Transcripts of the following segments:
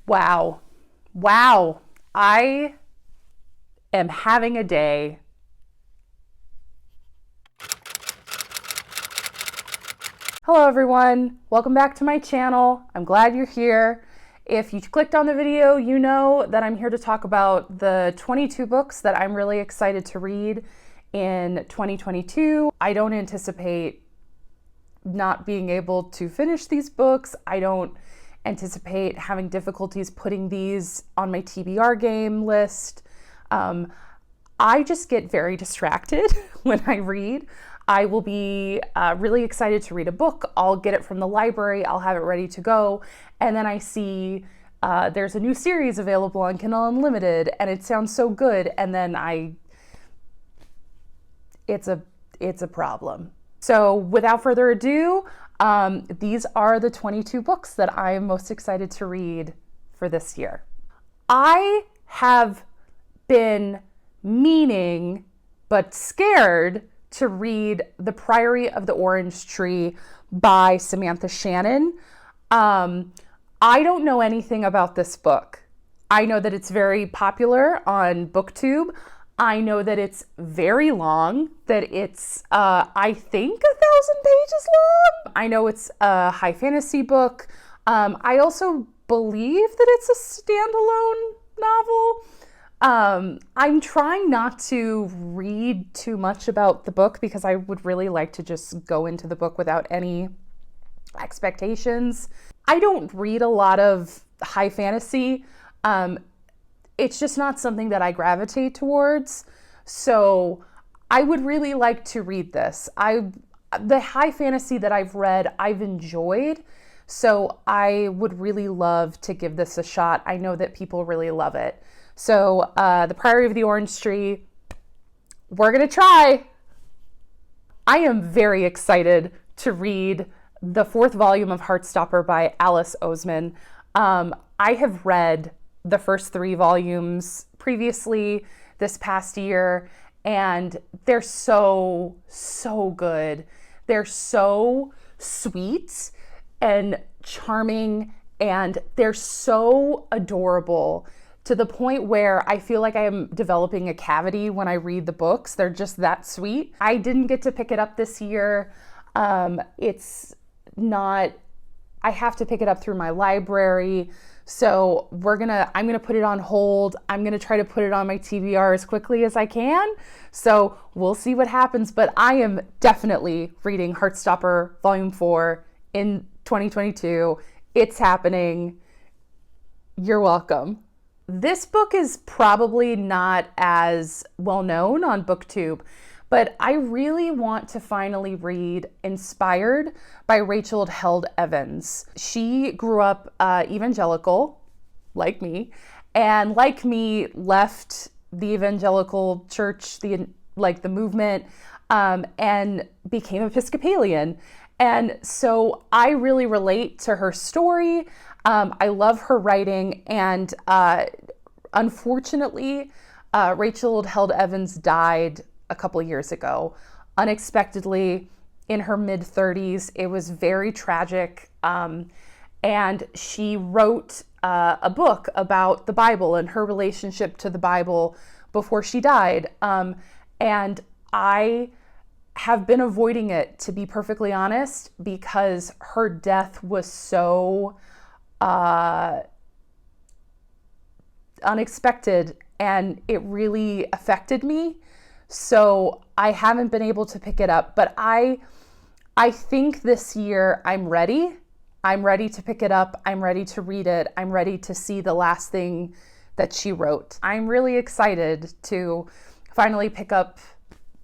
Wow. Wow. I am having a day. Hello everyone. Welcome back to my channel. I'm glad you're here. If you clicked on the video, you know that I'm here to talk about the 22 books that I'm really excited to read in 2022. I don't anticipate not being able to finish these books. I don't anticipate having difficulties putting these on my TBR game list. I just get very distracted when I read. I will be really excited to read a book. I'll get it from the library. I'll have it ready to go. And then I see there's a new series available on Kindle Unlimited and it sounds so good. And then it's a problem. So without further ado, these are the 22 books that I am most excited to read for this year. I have been meaning but scared to read The Priory of the Orange Tree by Samantha Shannon. I don't know anything about this book. I know that it's very popular on BookTube. I know that it's very long, that it's, I think, 1,000 pages long. I know it's a high fantasy book. I also believe that it's a standalone novel. I'm trying not to read too much about the book because I would really like to just go into the book without any expectations. I don't read a lot of high fantasy. It's just not something that I gravitate towards. So I would really like to read this. The high fantasy that I've read, I've enjoyed. So I would really love to give this a shot. I know that people really love it. So The Priory of the Orange Tree, we're gonna try. I am very excited to read the 4th volume of Heartstopper by Alice Oseman. I have read the first 3 volumes previously this past year, and they're so good. They're so sweet and charming, and they're so adorable to the point where I feel like I am developing a cavity when I read the books. They're just that sweet. I didn't get to pick it up this year. It's not, I have to pick it up through my library. So I'm gonna put it on hold. I'm gonna try to put it on my TBR as quickly as I can. So we'll see what happens, but I am definitely reading Heartstopper Volume 4 in 2022. It's happening. You're welcome. This book is probably not as well known on BookTube, but I really want to finally read Inspired by Rachel Held Evans. She grew up evangelical, like me, and like me left the evangelical church, the movement, and became Episcopalian. And so I really relate to her story. I love her writing, and unfortunately, Rachel Held Evans died a couple of years ago, unexpectedly in her mid-30s. It was very tragic. And she wrote a book about the Bible and her relationship to the Bible before she died. And I have been avoiding it, to be perfectly honest, because her death was so unexpected and it really affected me. So I haven't been able to pick it up, but I think this year I'm ready. I'm ready to pick it up. I'm ready to read it. I'm ready to see the last thing that she wrote. I'm really excited to finally pick up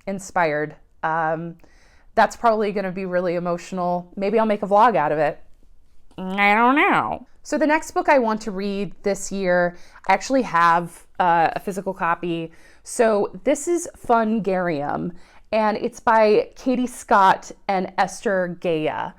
Inspired. That's probably going to be really emotional. Maybe I'll make a vlog out of it. I don't know. So the next book I want to read this year, I actually have a physical copy. So this is Fungarium, and it's by Katie Scott and Esther Gaya.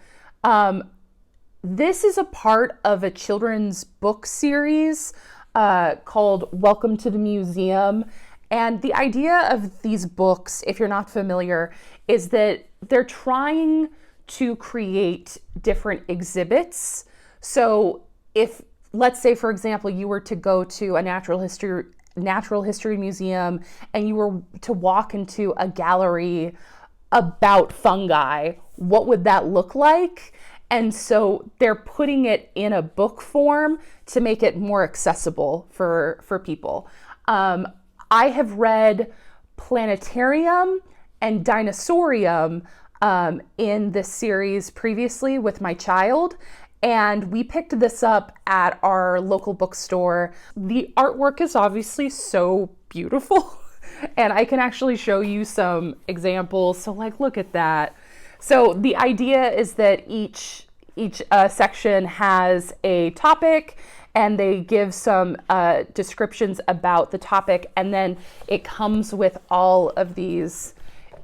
This is a part of a children's book series called Welcome to the Museum. And the idea of these books, if you're not familiar, is that they're trying to create different exhibits. So if let's say, for example, you were to go to a natural history museum and you were to walk into a gallery about fungi, what would that look like? And so they're putting it in a book form to make it more accessible for people. I have read Planetarium and Dinosaurium in this series previously with my child, and we picked this up at our local bookstore. The artwork is obviously so beautiful, and I can actually show you some examples. So like, look at that. So the idea is that each section has a topic, and they give some descriptions about the topic, and then it comes with all of these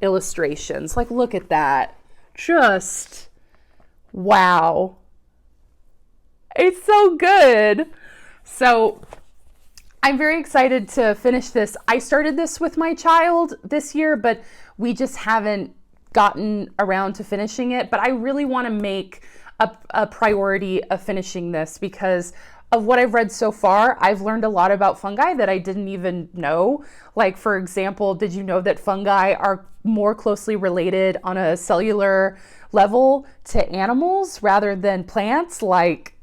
illustrations. Like, look at that. Just wow. It's so good. So I'm very excited to finish this. I started this with my child this year, but we just haven't gotten around to finishing it. But I really want to make a priority of finishing this because of what I've read so far. I've learned a lot about fungi that I didn't even know. Like, for example, did you know that fungi are more closely related on a cellular level to animals rather than plants? Like,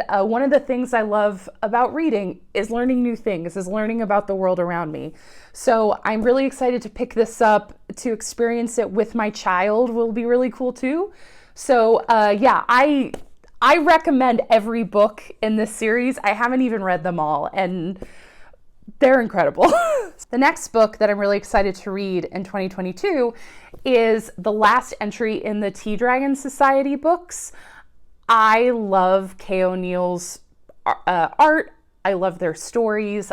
one of the things I love about reading is learning new things, is learning about the world around me. So I'm really excited to pick this up. To experience it with my child will be really cool too. So yeah, I recommend every book in this series. I haven't even read them all, and they're incredible. The next book that I'm really excited to read in 2022 is the last entry in the Tea Dragon Society books. I love Kay O'Neill's art. I love their stories.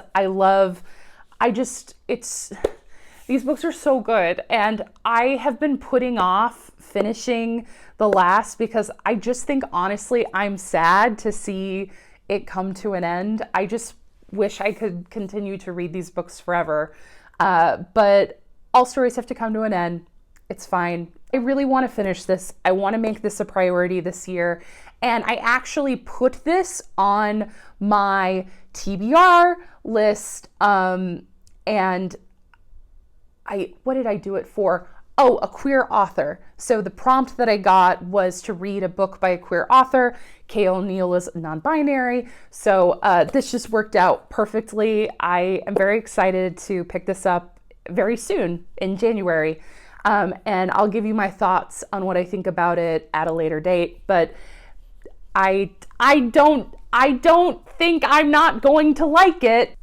These books are so good. And I have been putting off finishing the last because I just think, honestly, I'm sad to see it come to an end. I just wish I could continue to read these books forever. But all stories have to come to an end. It's fine. I really want to finish this. I want to make this a priority this year. And I actually put this on my TBR list. And what did I do it for? Oh, a queer author. So the prompt that I got was to read a book by a queer author. Kay O'Neill is non-binary. So this just worked out perfectly. I am very excited to pick this up very soon in January. And I'll give you my thoughts on what I think about it at a later date. But I don't think I'm not going to like it.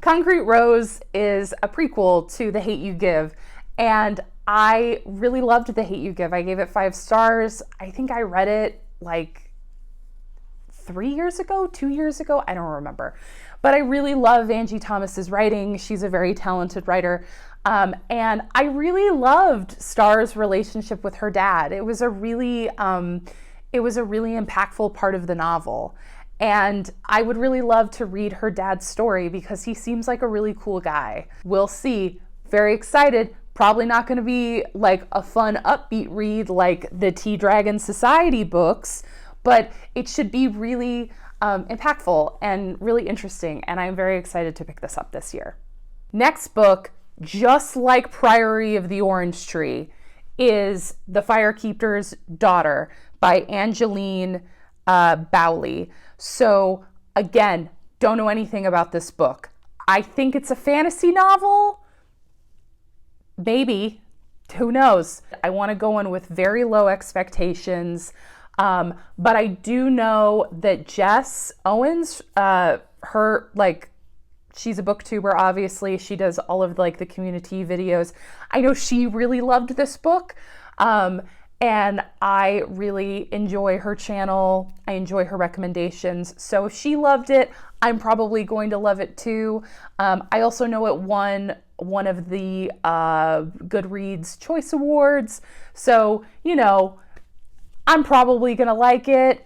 Concrete Rose is a prequel to The Hate U Give, and I really loved The Hate U Give. I gave it 5 stars. I think I read it like 2 years ago, I don't remember. But I really love Angie Thomas's writing. She's a very talented writer. And I really loved Star's relationship with her dad. It was a really impactful part of the novel. And I would really love to read her dad's story because he seems like a really cool guy. We'll see. Very excited. Probably not going to be like a fun, upbeat read like the Tea Dragon Society books, but it should be really impactful and really interesting. And I'm very excited to pick this up this year. Next book, just like Priory of the Orange Tree, is The Firekeepers Daughter by Angeline Bowley. So again, don't know anything about this book. I think it's a fantasy novel. Maybe. Who knows? I want to go in with very low expectations. But I do know that Jess Owens, she's a booktuber, obviously. She does all of the community videos. I know she really loved this book. And I really enjoy her channel. I enjoy her recommendations. So if she loved it, I'm probably going to love it too. I also know it won one of the Goodreads Choice Awards. So, I'm probably going to like it.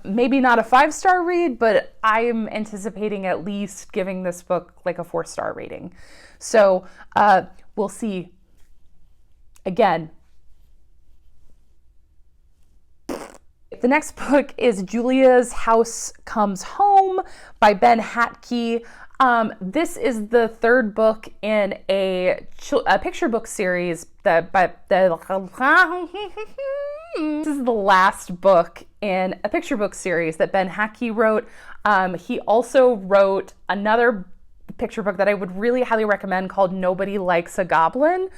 Maybe not a 5-star read, but I'm anticipating at least giving this book like a 4-star rating. So we'll see. Again, The next book is Julia's House Comes Home by Ben Hatke. This is the third book in a picture book series this is the last book in a picture book series that Ben Hatke wrote. He also wrote another picture book that I would really highly recommend called Nobody Likes a Goblin.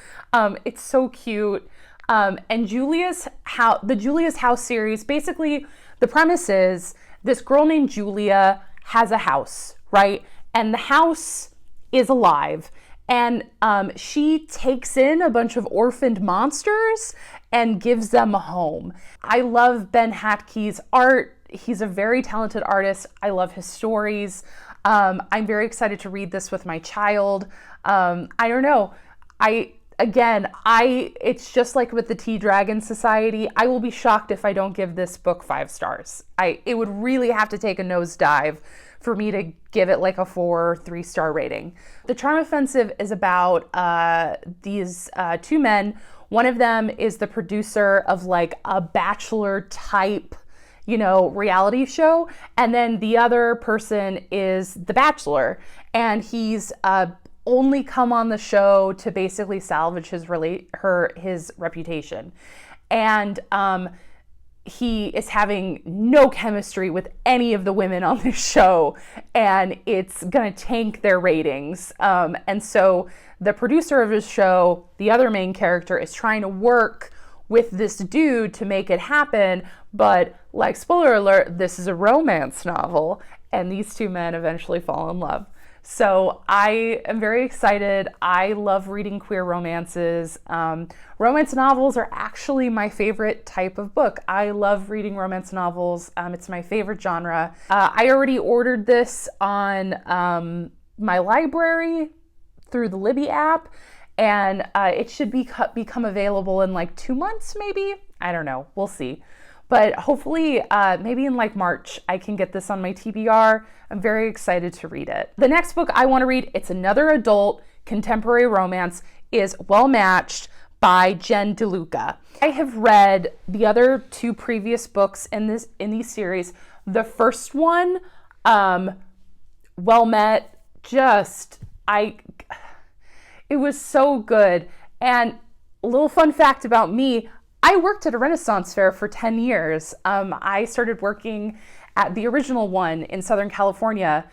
It's so cute. And the Julia's House series, basically the premise is this girl named Julia has a house, right? And the house is alive. And she takes in a bunch of orphaned monsters and gives them a home. I love Ben Hatke's art. He's a very talented artist. I love his stories. I'm very excited to read this with my child. I don't know. It's just like with the Tea Dragon Society. I will be shocked if I don't give this book 5 stars. It would really have to take a nosedive for me to give it like a 4 or 3-star rating. The Charm Offensive is about these 2 men. One of them is the producer of like a Bachelor type, reality show. And then the other person is the Bachelor. And he's only come on the show to basically salvage his reputation. And he is having no chemistry with any of the women on this show, and it's gonna tank their ratings. And so the producer of his show, the other main character, is trying to work with this dude to make it happen. But like, spoiler alert, this is a romance novel, and these 2 men eventually fall in love. So I am very excited. I love reading queer romances. Romance novels are actually my favorite type of book. I love reading romance novels. It's my favorite genre. I already ordered this on my library through the Libby app, and it should become available in like 2 months, maybe. I don't know. We'll see. But hopefully, maybe in like March, I can get this on my TBR. I'm very excited to read it. The next book I want to read, it's another adult contemporary romance, is Well Matched by Jen DeLuca. I have read the other 2 previous books in these series. The first one, Well Met, it was so good. And a little fun fact about me, I worked at a Renaissance fair for 10 years. I started working at the original one in Southern California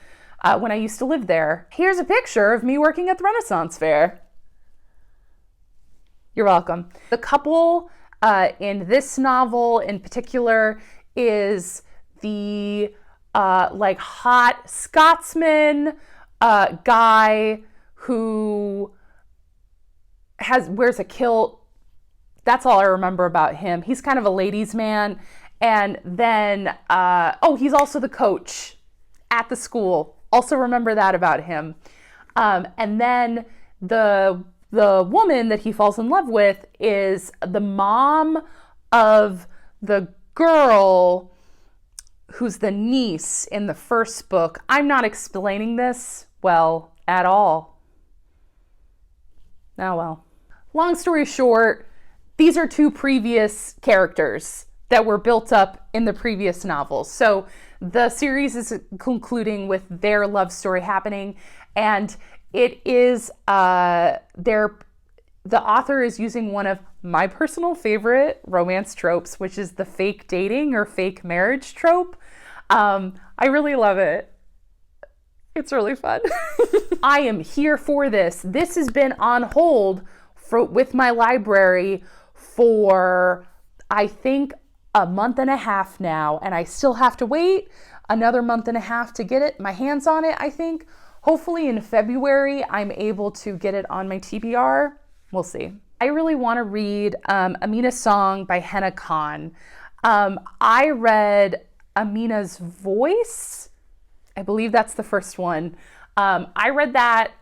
when I used to live there. Here's a picture of me working at the Renaissance fair. You're welcome. The couple in this novel in particular is the like hot Scotsman guy who wears a kilt. That's all I remember about him. He's kind of a ladies' man. And then, he's also the coach at the school. Also remember that about him. And then the woman that he falls in love with is the mom of the girl who's the niece in the first book. I'm not explaining this well at all. Oh well. Long story short, these are 2 previous characters that were built up in the previous novels. So the series is concluding with their love story happening, and it is the author is using one of my personal favorite romance tropes, which is the fake dating or fake marriage trope. I really love it. It's really fun. I am here for this. This has been on hold with my library for, I think, a month and a half now, and I still have to wait another month and a half to get my hands on it, I think. Hopefully in February, I'm able to get it on my TBR. We'll see. I really want to read Amina Song by Henna Khan. I read Amina's Voice. I believe that's the first one. I read that,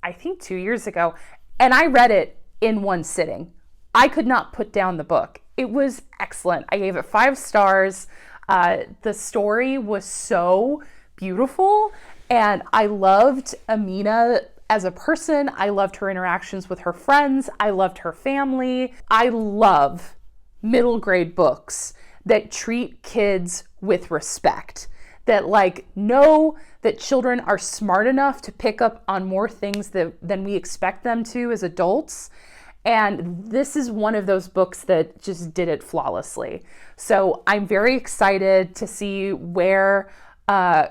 I think 2 years ago, and I read it in one sitting. I could not put down the book. It was excellent. I gave it 5 stars. The story was so beautiful, and I loved Amina as a person. I loved her interactions with her friends. I loved her family. I love middle grade books that treat kids with respect, that like know that children are smart enough to pick up on more things than we expect them to as adults. And this is one of those books that just did it flawlessly. So I'm very excited to see where I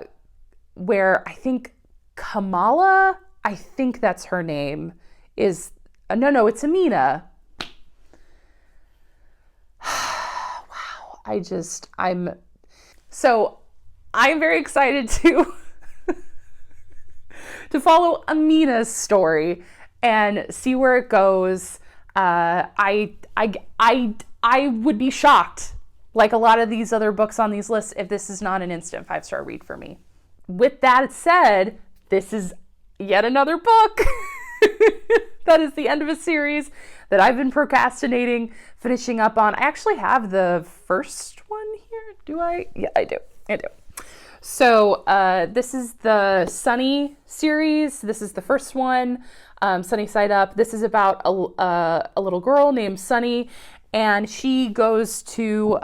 think Kamala, I think that's her name, is, no, it's Amina. Wow, I'm very excited to to follow Amina's story and see where it goes. I would be shocked, like a lot of these other books on these lists, if this is not an instant 5-star read for me. With that said, this is yet another book that is the end of a series that I've been procrastinating finishing up on. I actually have the first one here. Do I? Yeah, I do. So this is the Sunny series. This is the first one, Sunny Side Up. This is about a little girl named Sunny, and she goes to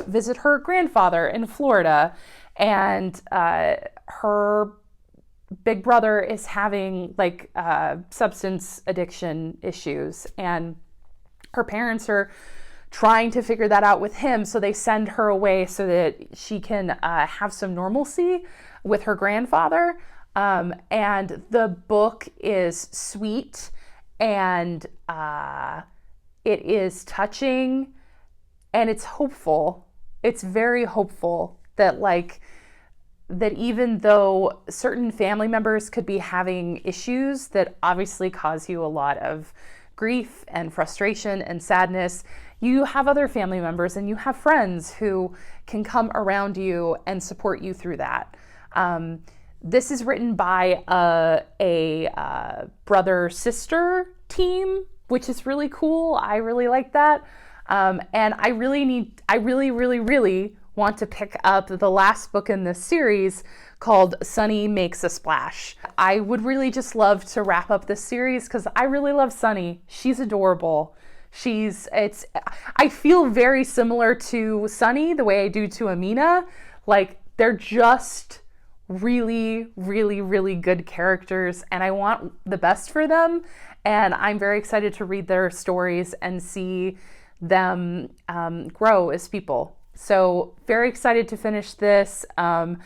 visit her grandfather in Florida, and her big brother is having like substance addiction issues, and her parents are trying to figure that out with him. So they send her away so that she can have some normalcy with her grandfather. And the book is sweet, and it is touching, and it's hopeful. It's very hopeful that even though certain family members could be having issues that obviously cause you a lot of grief and frustration and sadness, you have other family members and you have friends who can come around you and support you through that. This is written by a brother-sister team, which is really cool. I really like that. And I really want to pick up the last book in this series called Sunny Makes a Splash. I would really just love to wrap up this series because I really love Sunny. She's adorable. I feel very similar to Sunny the way I do to Amina. Like, they're just really, really, really good characters, and I want the best for them. And I'm very excited to read their stories and see them grow as people. So very excited to finish this. And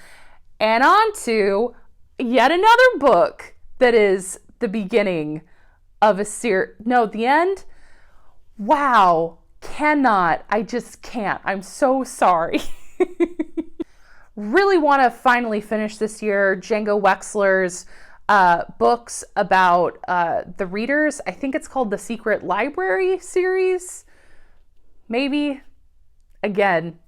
on to yet another book that is the beginning of a series. No, the end? Wow. I just can't. I'm so sorry. Really want to finally finish this year Django Wexler's books about the readers. I think it's called the Secret Library series. Maybe. Again,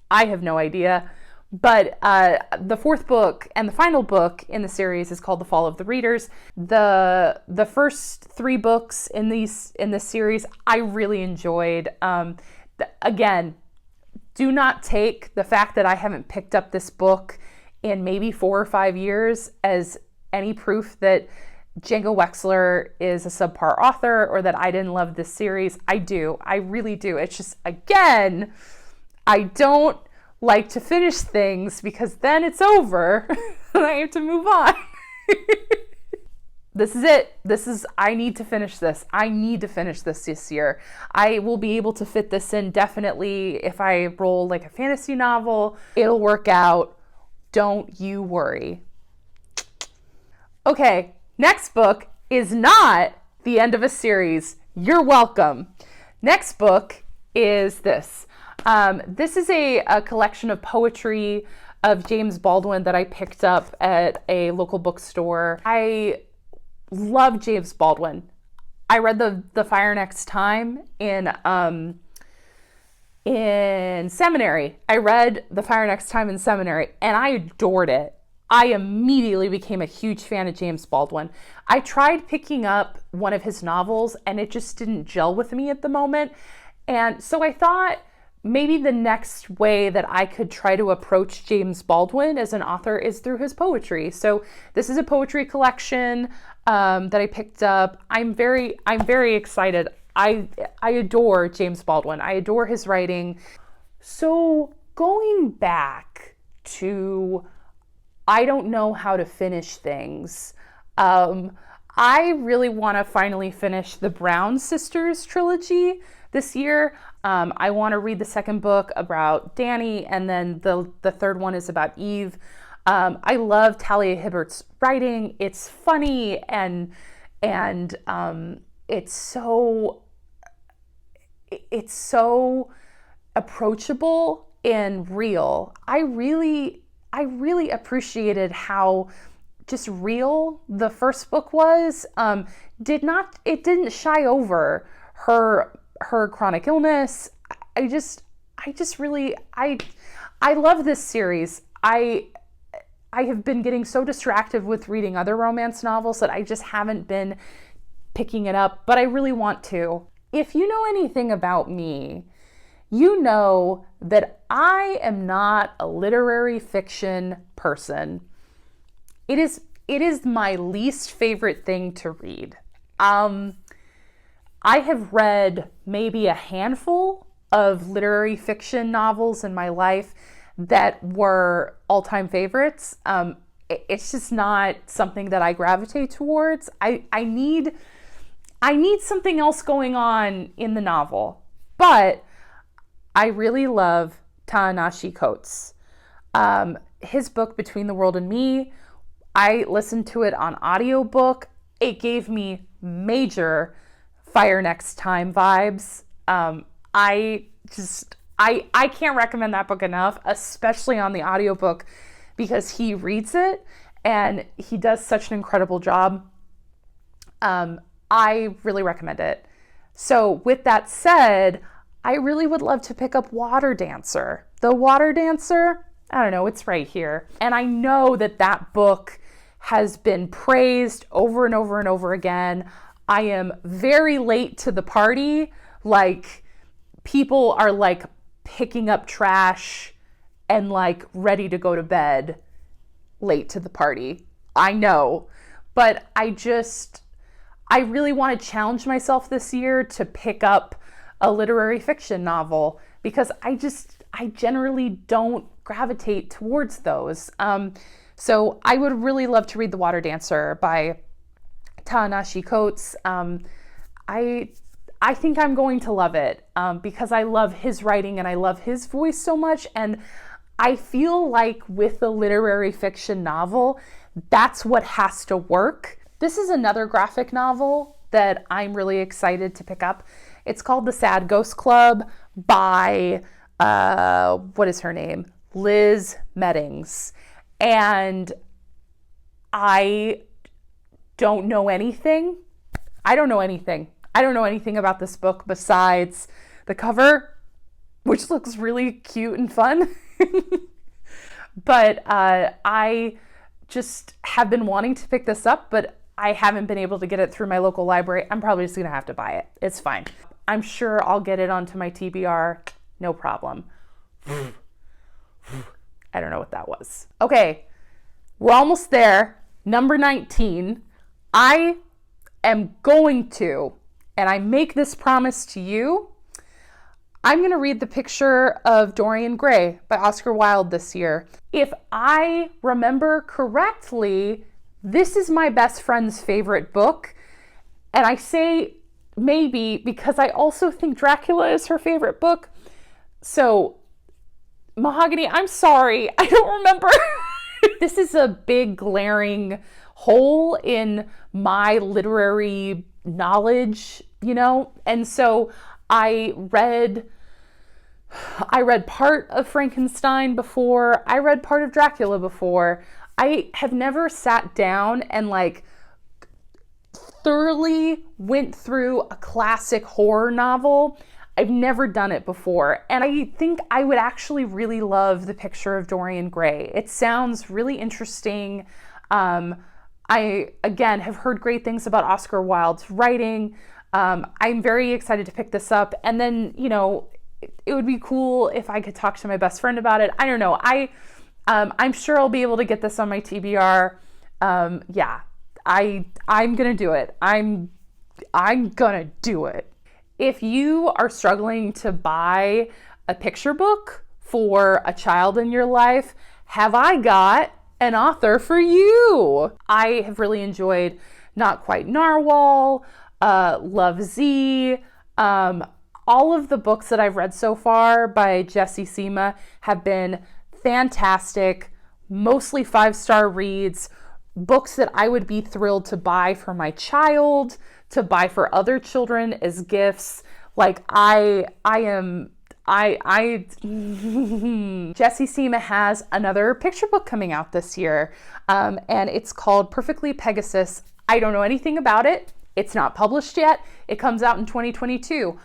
I have no idea. But the fourth book and the final book in the series is called The Fall of the Readers. The first three books in this series I really enjoyed. Again, do not take the fact that I haven't picked up this book in maybe 4 or 5 years as any proof that Django Wexler is a subpar author or that I didn't love this series. I do. I really do. It's just, again, I don't like to finish things because then it's over and I have to move on. This is it. I need to finish this. I need to finish this year. I will be able to fit this in definitely if I roll like a fantasy novel. It'll work out. Don't you worry. Okay, next book is not the end of a series. You're welcome. Next book is this. This is a collection of poetry of James Baldwin that I picked up at a local bookstore. I love James Baldwin. I read the Fire Next Time in seminary. I read The Fire Next Time in seminary and I adored it. I immediately became a huge fan of James Baldwin. I tried picking up one of his novels and it just didn't gel with me at the moment. And so I thought maybe the next way that I could try to approach James Baldwin as an author is through his poetry. So this is a poetry collection that I picked up. I'm very excited. I adore James Baldwin. I adore his writing. So going back to I don't know how to finish things. I really want to finally finish the Brown Sisters trilogy this year. I want to read the second book about Danny, and then the third one is about Eve. I love Talia Hibbert's writing. It's funny and it's so approachable and real. I really appreciated how just real the first book was. It didn't shy over her chronic illness. I love this series. I have been getting so distracted with reading other romance novels that I just haven't been picking it up, but I really want to. If you know anything about me, you know that I am not a literary fiction person. It is my least favorite thing to read. I have read maybe a handful of literary fiction novels in my life that were all-time favorites. It's just not something that I gravitate towards. I need something else going on in the novel. But I really love Ta-Nehisi Coates. His book, Between the World and Me, I listened to it on audiobook. It gave me major Fire Next Time vibes. I can't recommend that book enough, especially on the audiobook, because he reads it and he does such an incredible job. I really recommend it. So with that said, I really would love to pick up Water Dancer. The Water Dancer, I don't know, it's right here. And I know that book has been praised over and over and over again. I am very late to the party. Like, people are like picking up trash and like ready to go to bed late to the party. I know, but I really want to challenge myself this year to pick up a literary fiction novel, because I generally don't gravitate towards those. So I would really love to read The Water Dancer by Ta-Nehisi Coates. I think I'm going to love it because I love his writing and I love his voice so much. And I feel like with a literary fiction novel, that's what has to work. This is another graphic novel that I'm really excited to pick up. It's called The Sad Ghost Club by, what is her name? Liz Meddings. And I don't know anything. I don't know anything about this book besides the cover, which looks really cute and fun. But I just have been wanting to pick this up, but I haven't been able to get it through my local library. I'm probably just going to have to buy it. It's fine. I'm sure I'll get it onto my TBR. No problem. I don't know what that was. Okay, we're almost there. Number 19. I am going to, and I make this promise to you, I'm going to read The Picture of Dorian Gray by Oscar Wilde this year. If I remember correctly, this is my best friend's favorite book. And I say maybe because I also think Dracula is her favorite book. So, Mahogany, I'm sorry, I don't remember. This is a big glaring hole in my literary knowledge, and so I read part of Frankenstein before. I read part of Dracula before. I have never sat down and like thoroughly went through a classic horror novel. I've never done it before. And I think I would actually really love The Picture of Dorian Gray. It sounds really interesting. I, again, have heard great things about Oscar Wilde's writing. I'm very excited to pick this up. And then, it would be cool if I could talk to my best friend about it. I don't know. I'm sure I'll be able to get this on my TBR. Yeah, I'm going to do it. I'm going to do it. If you are struggling to buy a picture book for a child in your life, have I got an author for you? I have really enjoyed Not Quite Narwhal, Love Z. All of the books that I've read so far by Jessie Sima have been fantastic, mostly 5-star reads, books that I would be thrilled to buy for my child, to buy for other children as gifts. Like Jessie Sima has another picture book coming out this year, and it's called Perfectly Pegasus. I don't know anything about it. It's not published yet. It comes out in 2022.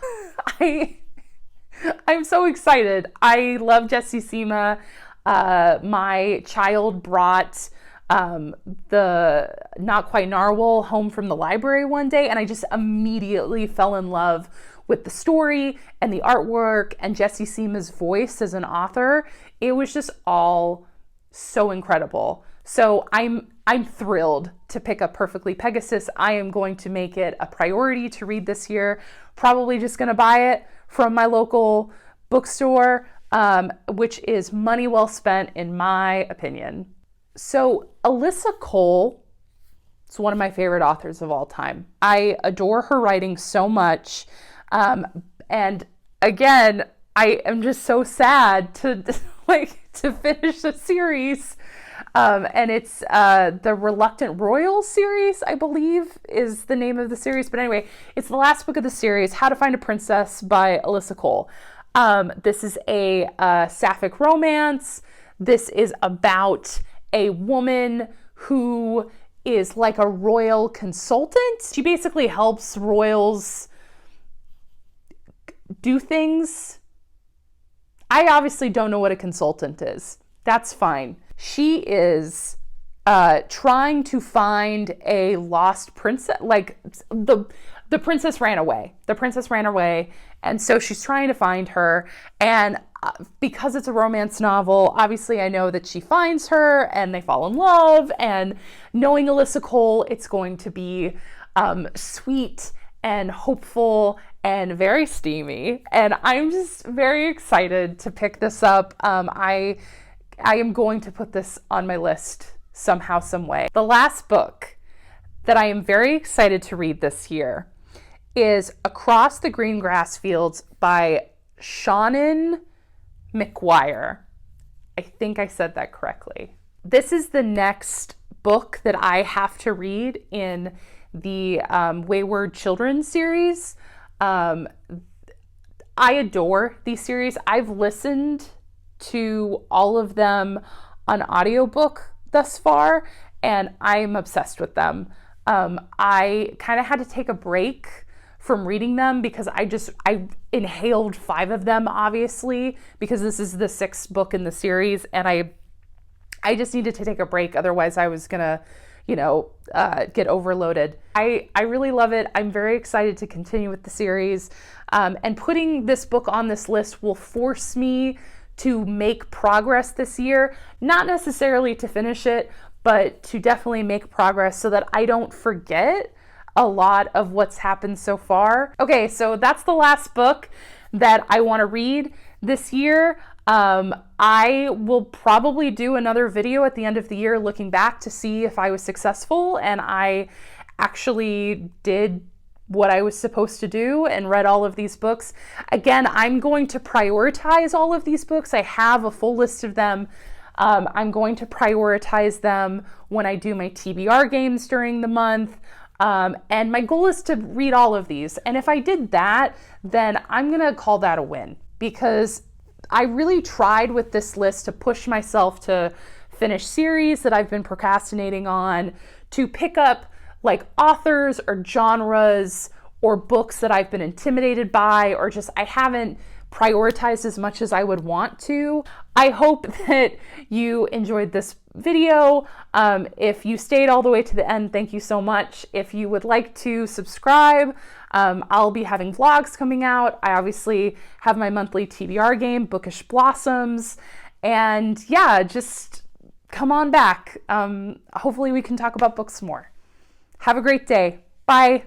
I'm so excited. I love Jessie Sima. My child brought the Not Quite Narwhal home from the library one day, and I just immediately fell in love with the story and the artwork and Jessie Sima's voice as an author. It was just all so incredible. So I'm thrilled to pick up Perfectly Pegasus. I am going to make it a priority to read this year. Probably just going to buy it from my local bookstore, which is money well spent in my opinion. So Alyssa Cole is one of my favorite authors of all time. I adore her writing so much. And again, I am just so sad to finish the series. And it's the Reluctant Royal series, I believe, is the name of the series. But anyway, it's the last book of the series, How to Find a Princess by Alyssa Cole. This is a sapphic romance. This is about a woman who is like a royal consultant. She basically helps royals do things. I obviously don't know what a consultant is. That's fine. She is trying to find a lost princess. Like the princess ran away. The princess ran away, and so she's trying to find her. And because it's a romance novel, obviously I know that she finds her and they fall in love. And knowing Alyssa Cole, it's going to be sweet and hopeful and very steamy. And I'm just very excited to pick this up. I am going to put this on my list somehow, some way. The last book that I am very excited to read this year is Across the Green Grass Fields by Shannon McGuire. I think I said that correctly. This is the next book that I have to read in the Wayward Children series. I adore these series. I've listened to all of them on audiobook thus far, and I'm obsessed with them. I kind of had to take a break from reading them because I inhaled 5 of them, obviously, because this is the 6th book in the series, and I just needed to take a break. Otherwise I was gonna, get overloaded. I really love it. I'm very excited to continue with the series. And putting this book on this list will force me to make progress this year, not necessarily to finish it, but to definitely make progress so that I don't forget a lot of what's happened so far. Okay, so that's the last book that I want to read this year. I will probably do another video at the end of the year looking back to see if I was successful and I actually did what I was supposed to do and read all of these books. Again, I'm going to prioritize all of these books. I have a full list of them. I'm going to prioritize them when I do my TBR games during the month. And my goal is to read all of these. And if I did that, then I'm going to call that a win, because I really tried with this list to push myself to finish series that I've been procrastinating on, to pick up like authors or genres or books that I've been intimidated by, or just I haven't prioritized as much as I would want to. I hope that you enjoyed this video. If you stayed all the way to the end, thank you so much. If you would like to subscribe, I'll be having vlogs coming out. I obviously have my monthly TBR game, Bookish Blossoms. And yeah, just come on back. Hopefully we can talk about books more. Have a great day. Bye.